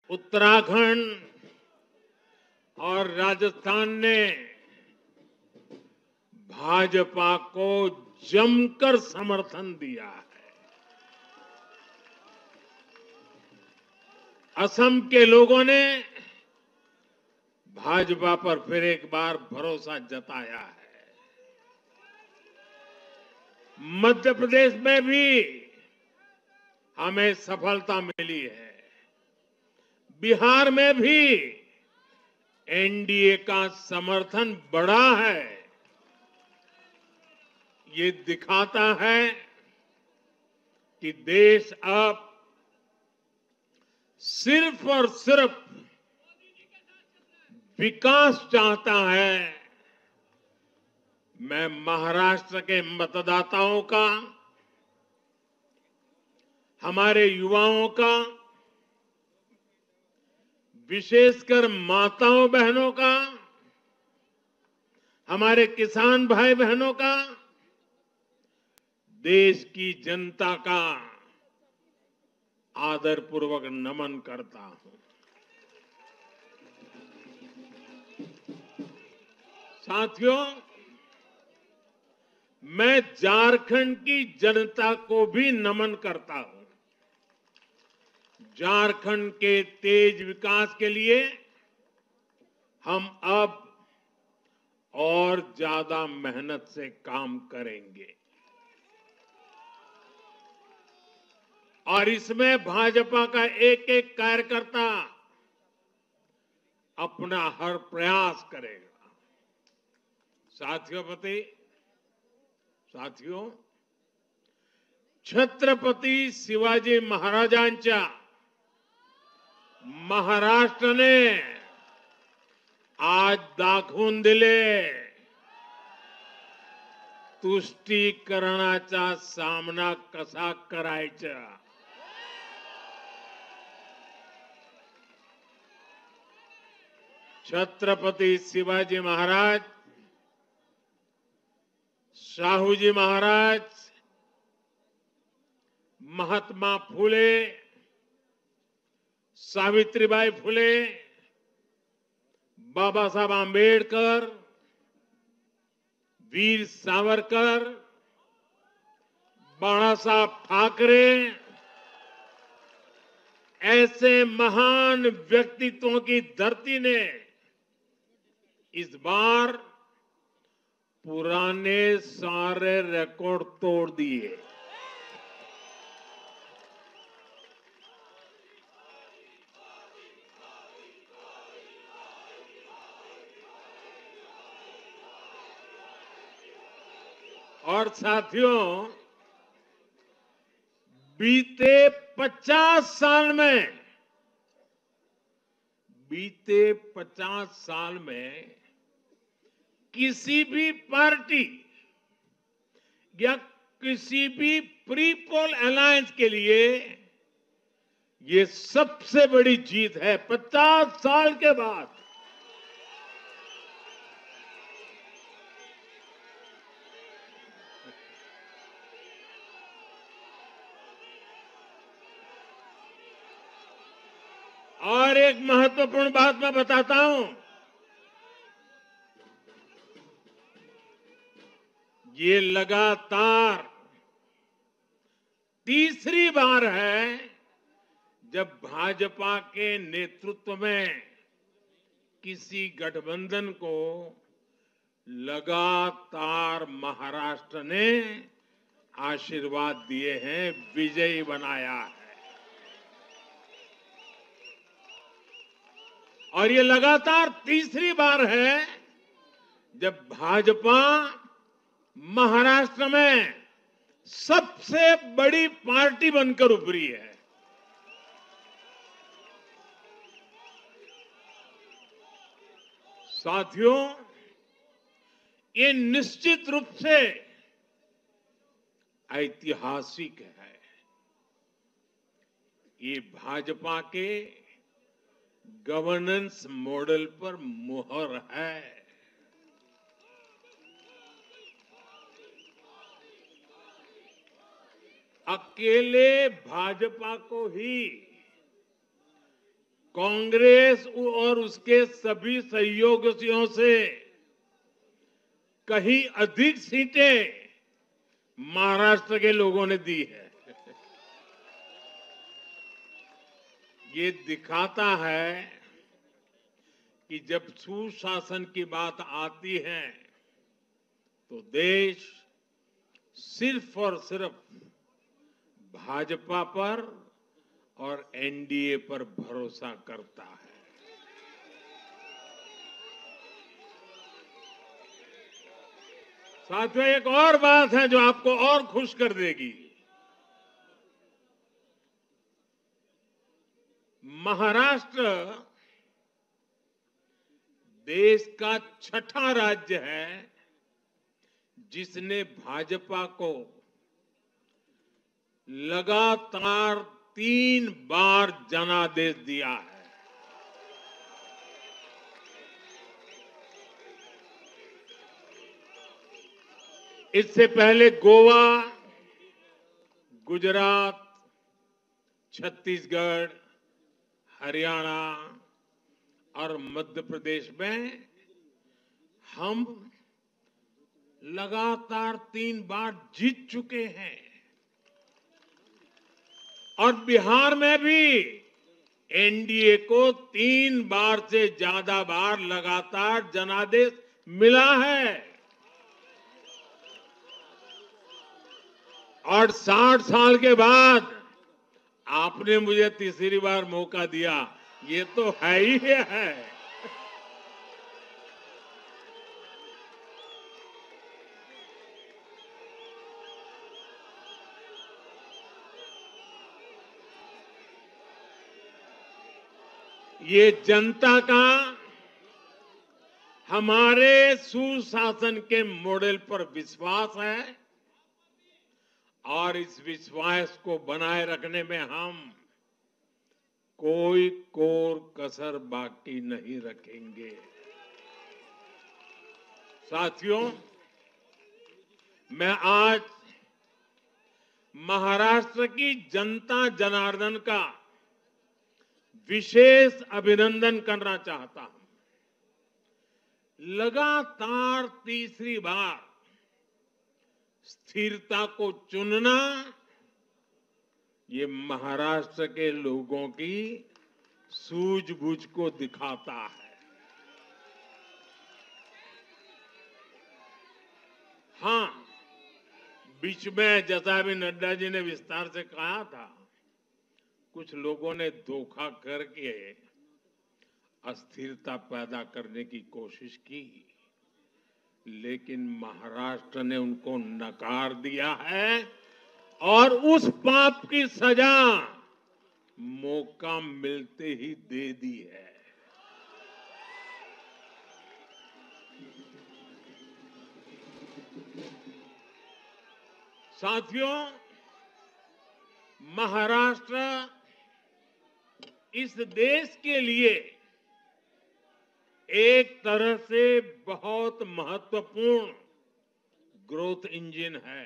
उत्तराखंड और राजस्थान ने भाजपा को जमकर समर्थन दिया है। असम के लोगों ने भाजपा पर फिर एक बार भरोसा जताया है। मध्य प्रदेश में भी हमें सफलता मिली है। बिहार में भी एनडीए का समर्थन बढ़ा है। ये दिखाता है कि देश अब सिर्फ और सिर्फ विकास चाहता है। मैं महाराष्ट्र के मतदाताओं का, हमारे युवाओं का, विशेषकर माताओं बहनों का, हमारे किसान भाई बहनों का, देश की जनता का आदरपूर्वक नमन करता हूं। साथियों, मैं झारखंड की जनता को भी नमन करता हूं। झारखंड के तेज विकास के लिए हम अब और ज्यादा मेहनत से काम करेंगे और इसमें भाजपा का एक एक कार्यकर्ता अपना हर प्रयास करेगा। साथियों, छत्रपती शिवाजी महाराजांच्या महाराष्ट्राने आज दाखवून दिले तुष्टीकरणाचा सामना कसा करायचा। छत्रपती शिवाजी महाराज, शाहूजी महाराज, महात्मा फुले, सावित्रीबाई फुले, बाबा साहब आंबेडकर, वीर सावरकर, बाला साहब ठाकरे, ऐसे महान व्यक्तित्वों की धरती ने इस बार पुराने सारे रिकॉर्ड तोड़ दिए। और साथियों, बीते 50 साल में किसी भी पार्टी या किसी भी प्री पोल अलायंस के लिए ये सबसे बड़ी जीत है 50 साल के बाद। और एक महत्वपूर्ण बात मैं बताता हूं, ये लगातार तीसरी बार है जब भाजपा के नेतृत्व में किसी गठबंधन को लगातार महाराष्ट्र ने आशीर्वाद दिए हैं, विजयी बनाया है। और ये लगातार तीसरी बार है जब भाजपा महाराष्ट्र में सबसे बड़ी पार्टी बनकर उभरी है। साथियों, ये निश्चित रूप से ऐतिहासिक है। ये भाजपा के गवर्नेंस मॉडल पर मुहर है। अकेले भाजपा को ही कांग्रेस और उसके सभी सहयोगियों से कहीं अधिक सीटें महाराष्ट्र के लोगों ने दी है। ये दिखाता है कि जब सुशासन की बात आती है तो देश सिर्फ और सिर्फ भाजपा पर और एनडीए पर भरोसा करता है। साथियों, एक और बात है जो आपको और खुश कर देगी। महाराष्ट्र देश का छठा राज्य है जिसने भाजपा को लगातार 3 बार जनादेश दिया है। इससे पहले गोवा, गुजरात, छत्तीसगढ़, हरियाणा और मध्य प्रदेश में हम लगातार 3 बार जीत चुके हैं और बिहार में भी एनडीए को 3 बार से ज्यादा बार लगातार जनादेश मिला है। और 60 साल के बाद आपने मुझे तीसरी बार मौका दिया, ये तो है ही है। ये जनता का हमारे सुशासन के मॉडल पर विश्वास है और इस विश्वास को बनाए रखने में हम कोई कोर कसर बाकी नहीं रखेंगे। साथियों, मैं आज महाराष्ट्र की जनता जनार्दन का विशेष अभिनंदन करना चाहता हूं। लगातार तीसरी बार स्थिरता को चुनना ये महाराष्ट्र के लोगों की सूझबूझ को दिखाता है। हां, बीच में जैसा अभी नड्डा जी ने विस्तार से कहा था, कुछ लोगों ने धोखा करके अस्थिरता पैदा करने की कोशिश की, लेकिन महाराष्ट्र ने उनको नकार दिया है और उस पाप की सजा मौका मिलते ही दे दी है। साथियों, महाराष्ट्र इस देश के लिए एक तरह से बहुत महत्वपूर्ण ग्रोथ इंजन है।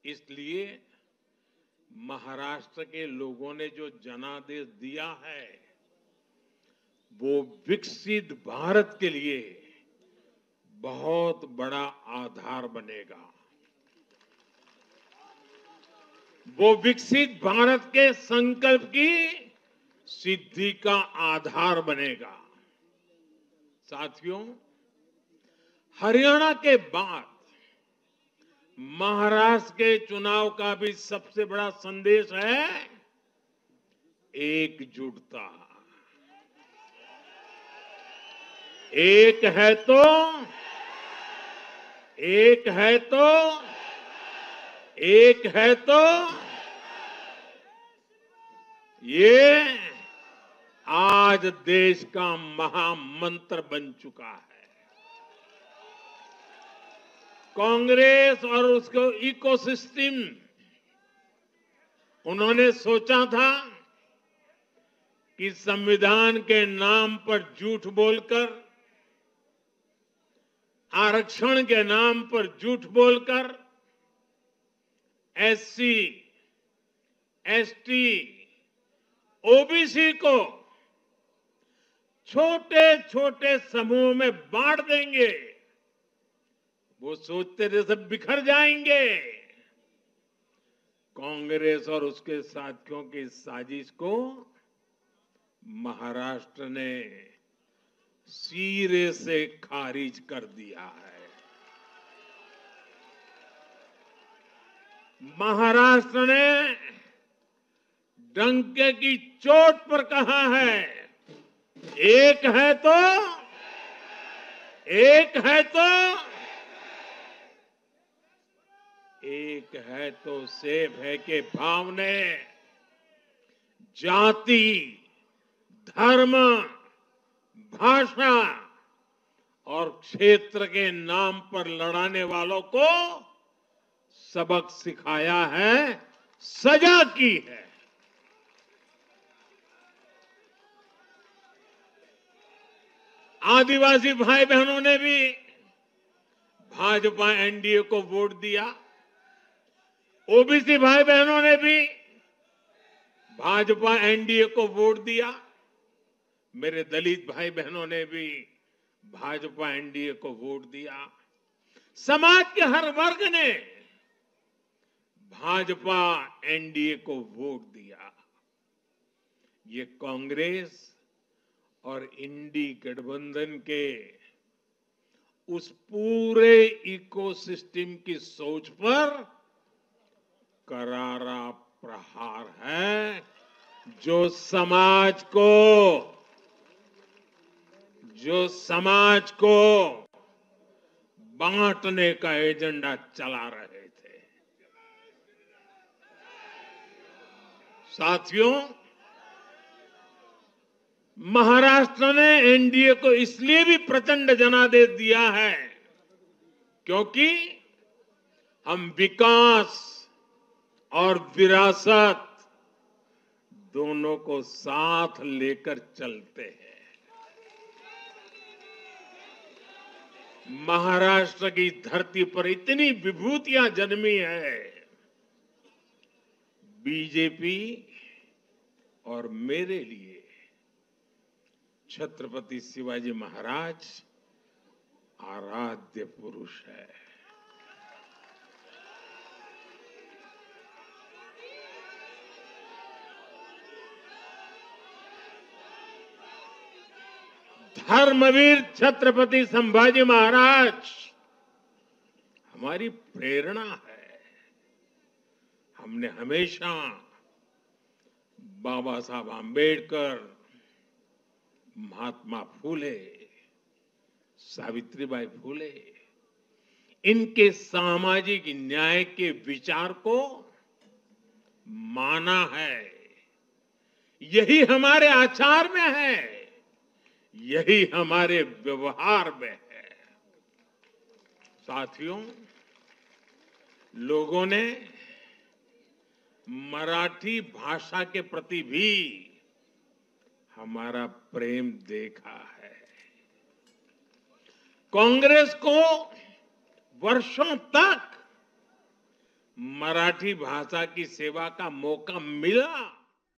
इसलिए महाराष्ट्र के लोगों ने जो जनादेश दिया है वो विकसित भारत के लिए बहुत बड़ा आधार बनेगा। वो विकसित भारत के संकल्प की सिद्धि का आधार बनेगा। साथियों, हरियाणा के बाद महाराष्ट्र के चुनाव का भी सबसे बड़ा संदेश है एकजुटता। एक है तो एक है तो एक है तो ये आज देश का महामंत्र बन चुका है। कांग्रेस और उसको इकोसिस्टम, उन्होंने सोचा था कि संविधान के नाम पर झूठ बोलकर, आरक्षण के नाम पर झूठ बोलकर एससी, एसटी, ओबीसी को छोटे छोटे समूह में बांट देंगे, वो सोचते थे सब बिखर जाएंगे। कांग्रेस और उसके साथियों की साजिश को महाराष्ट्र ने सिरे से खारिज कर दिया है। महाराष्ट्र ने डंके की चोट पर कहा है, एक है तो सेब है के भाव ने जाति, धर्म, भाषा और क्षेत्र के नाम पर लड़ाने वालों को सबक सिखाया है, सजा की है। आदिवासी भाई बहनों ने भी भाजपा एनडीए को वोट दिया, ओबीसी भाई बहनों ने भी भाजपा एनडीए को वोट दिया, मेरे दलित भाई बहनों ने भी भाजपा एनडीए को वोट दिया। समाज के हर वर्ग ने भाजपा एनडीए को वोट दिया। ये कांग्रेस और इंडी गठबंधन के उस पूरे इकोसिस्टम की सोच पर करारा प्रहार है, जो समाज को बांटने का एजेंडा चला रहे थे। साथियों, महाराष्ट्र ने एनडीए को इसलिए भी प्रचंड जनादेश दिया है क्योंकि हम विकास और विरासत दोनों को साथ लेकर चलते हैं। महाराष्ट्र की धरती पर इतनी विभूतियां जन्मी है, बीजेपी और मेरे लिए छत्रपति शिवाजी महाराज आराध्य पुरुष है। धर्मवीर छत्रपति संभाजी महाराज हमारी प्रेरणा है। हमने हमेशा बाबा साहब आंबेडकर, महात्मा फूले, सावित्रीबाई फूले, इनके सामाजिक न्याय के विचार को माना है। यही हमारे आचार में है, यही हमारे व्यवहार में है। साथियों, लोगों ने मराठी भाषा के प्रति भी हमारा प्रेम देखा है। कांग्रेस को वर्षों तक मराठी भाषा की सेवा का मौका मिला।